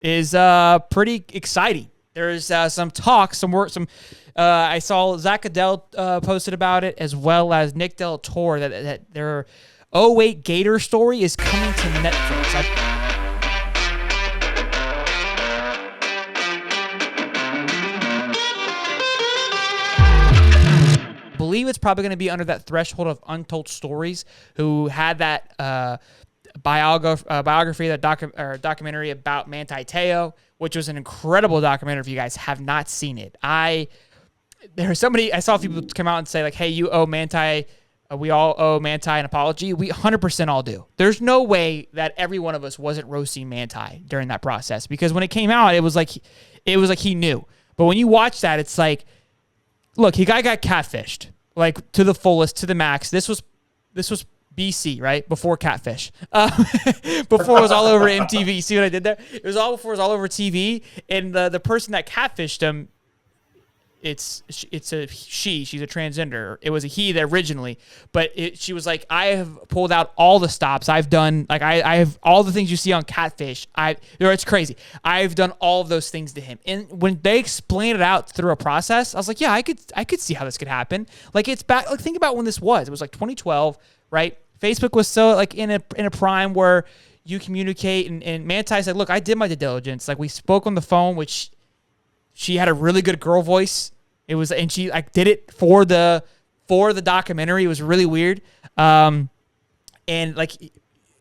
is pretty exciting. There's some talk, some work, some. I saw Zach Adele posted about it, as well as Nick Del Toro, that their '08 Gator story is coming to Netflix. I believe it's probably going to be under that threshold of Untold Stories, who had that biography, that documentary about Manti Te'o, which was an incredible documentary. If you guys have not seen it, I saw people come out and say like, "Hey, you owe Manti, we all owe Manti an apology." We 100% all do. There's no way that every one of us wasn't roasting Manti during that process, because when it came out, it was like he knew. But when you watch that, it's like, look, he got catfished like to the fullest, to the max. This was BC, right? Before Catfish. Before it was all over MTV. You see what I did there? It was all before it was all over TV. And the person that catfished him, it's a she. She's a transgender. It was a he there originally. But she was like, I have pulled out all the stops. I've done, like, I have all the things you see on Catfish. It's crazy. I've done all of those things to him. And when they explained it out through a process, I was like, yeah, I could see how this could happen. Like, it's back. Like, think about when this was. It was like 2012, right? Facebook was so like in a prime where you communicate, and Manti said, look, I did my due diligence. Like, we spoke on the phone, which she had a really good girl voice. And she like did it for the documentary. It was really weird. And like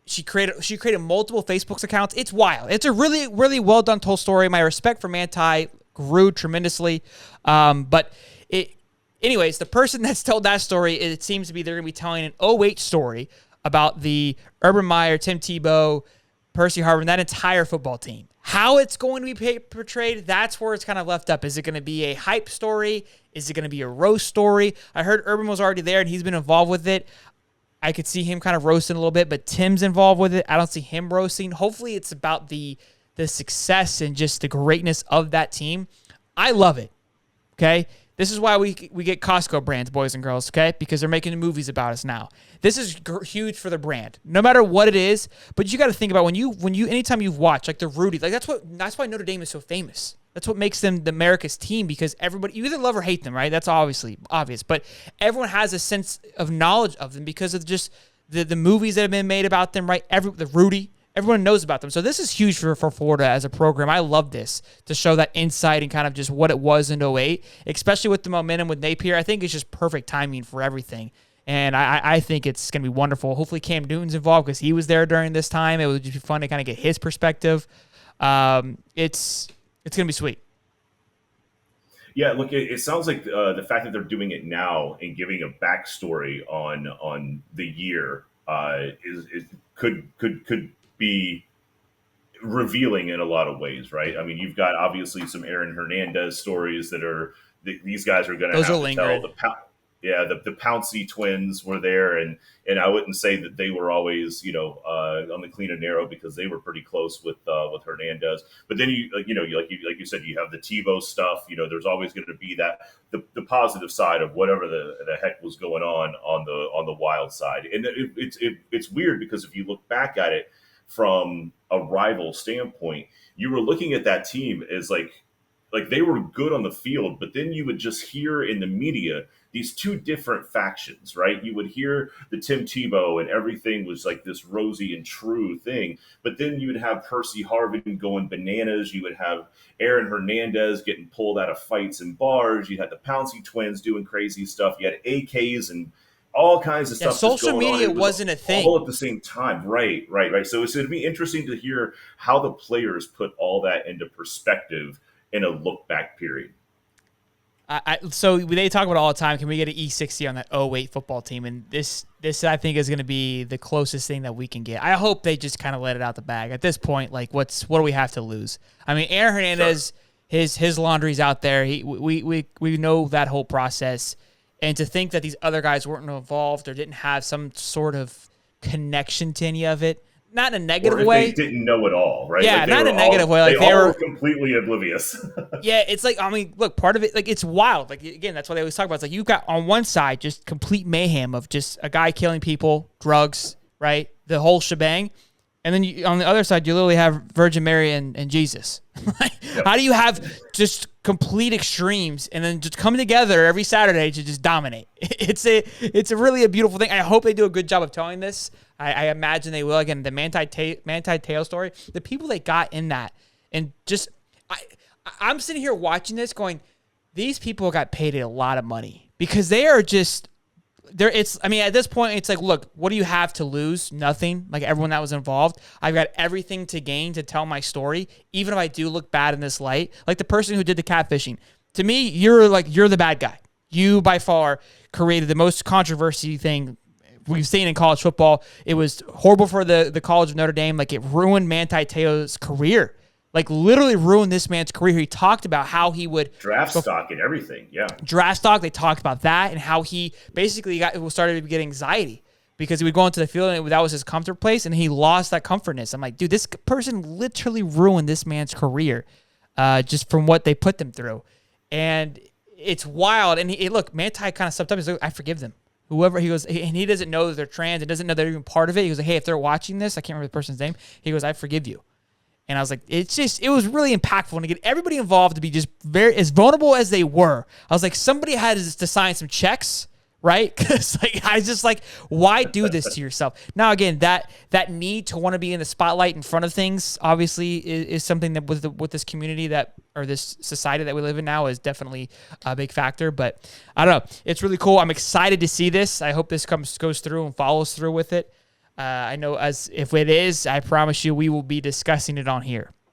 she created multiple Facebook accounts. It's wild. It's a really, really well done told story. My respect for Manti grew tremendously. Anyways, the person that's told that story, it seems to be they're going to be telling an '08 story about the Urban Meyer, Tim Tebow, Percy Harvin, that entire football team. How it's going to be portrayed, that's where it's kind of left up. Is it going to be a hype story? Is it going to be a roast story? I heard Urban was already there and he's been involved with it. I could see him kind of roasting a little bit, but Tim's involved with it. I don't see him roasting. Hopefully it's about the success and just the greatness of that team. I love it, okay? This is why we get Costco brands, boys and girls, okay? Because they're making movies about us now. This is huge for the brand, no matter what it is. But you got to think about when you anytime you've watched like the Rudy, like that's why Notre Dame is so famous. That's what makes them the America's team, because everybody, you either love or hate them, right? That's obviously obvious, but everyone has a sense of knowledge of them because of just the movies that have been made about them, right? The Rudy. Everyone knows about them. So this is huge for Florida as a program. I love this to show that insight and kind of just what it was in '08, especially with the momentum with Napier. I think it's just perfect timing for everything. And I think it's going to be wonderful. Hopefully Cam Newton's involved because he was there during this time. It would just be fun to kind of get his perspective. It's going to be sweet. Yeah, look, it sounds like the fact that they're doing it now and giving a backstory on the year could be revealing in a lot of ways, right? I mean, you've got obviously some Aaron Hernandez stories that these guys are going to have to tell. The Pouncey twins were there, and I wouldn't say that they were always on the clean and narrow, because they were pretty close with Hernandez. But then like you said, you have the Tebow stuff. There's always going to be that the positive side of whatever the heck was going on the Wild side. And it's weird because if you look back at it from a rival standpoint, you were looking at that team as like they were good on the field, but then you would just hear in the media these two different factions, right? You would hear the Tim Tebow and everything was like this rosy and true thing, but then you would have Percy Harvin going bananas. You would have Aaron Hernandez getting pulled out of fights and bars. You had the Pouncey twins doing crazy stuff. You had AKs and all kinds of stuff. Social media wasn't a thing. All at the same time. Right. So it's going to be interesting to hear how the players put all that into perspective in a look back period. So they talk about it all the time. Can we get an E60 on that '08 football team? And this I think is going to be the closest thing that we can get. I hope they just kind of let it out the bag at this point. Like, what do we have to lose? I mean, Aaron Hernandez, sure. his laundry's out there. We know that whole process, and to think that these other guys weren't involved or didn't have some sort of connection to any of it. Not in a negative way. They didn't know it all, right? Yeah, not in a negative way. Like they were completely oblivious. Yeah, it's like, I mean, look, part of it, like, it's wild. Like, again, that's what they always talk about. It's like you've got on one side just complete mayhem of just a guy killing people, drugs, right? The whole shebang. And then on the other side, you literally have Virgin Mary and Jesus. How do you have just complete extremes and then just come together every Saturday to just dominate? It's a really a beautiful thing. I hope they do a good job of telling this. I imagine they will. Again, the Manti Te'o story, the people they got in that, and just I'm sitting here watching this going, these people got paid a lot of money because they are just. At this point, it's like, look, what do you have to lose? Nothing. Like everyone that was involved, I've got everything to gain to tell my story, even if I do look bad in this light. Like the person who did the catfishing. To me, you're the bad guy. You, by far, created the most controversy thing we've seen in college football. It was horrible for the College of Notre Dame. Like, it ruined Manti Te'o's career. Like, literally ruined this man's career. He talked about how he would draft stock and everything. Yeah, draft stock. They talked about that and how he basically started to get anxiety because he would go into the field and that was his comfort place, and he lost that comfortness. I'm like, dude, this person literally ruined this man's career just from what they put them through, and it's wild. And look, Manti kind of stepped up. He's like, I forgive them. Whoever he goes, and he doesn't know that they're trans and doesn't know they're even part of it. He goes, hey, if they're watching this, I can't remember the person's name. He goes, I forgive you. And I was like, it was really impactful to get everybody involved to be just very as vulnerable as they were. I was like, somebody had to sign some checks, right? Because I was just like, why do this to yourself? Now, again, that need to want to be in the spotlight in front of things, obviously, is something that with this community or this society that we live in now is definitely a big factor. But I don't know. It's really cool. I'm excited to see this. I hope this goes through and follows through with it. I know if it is, I promise you we will be discussing it on here.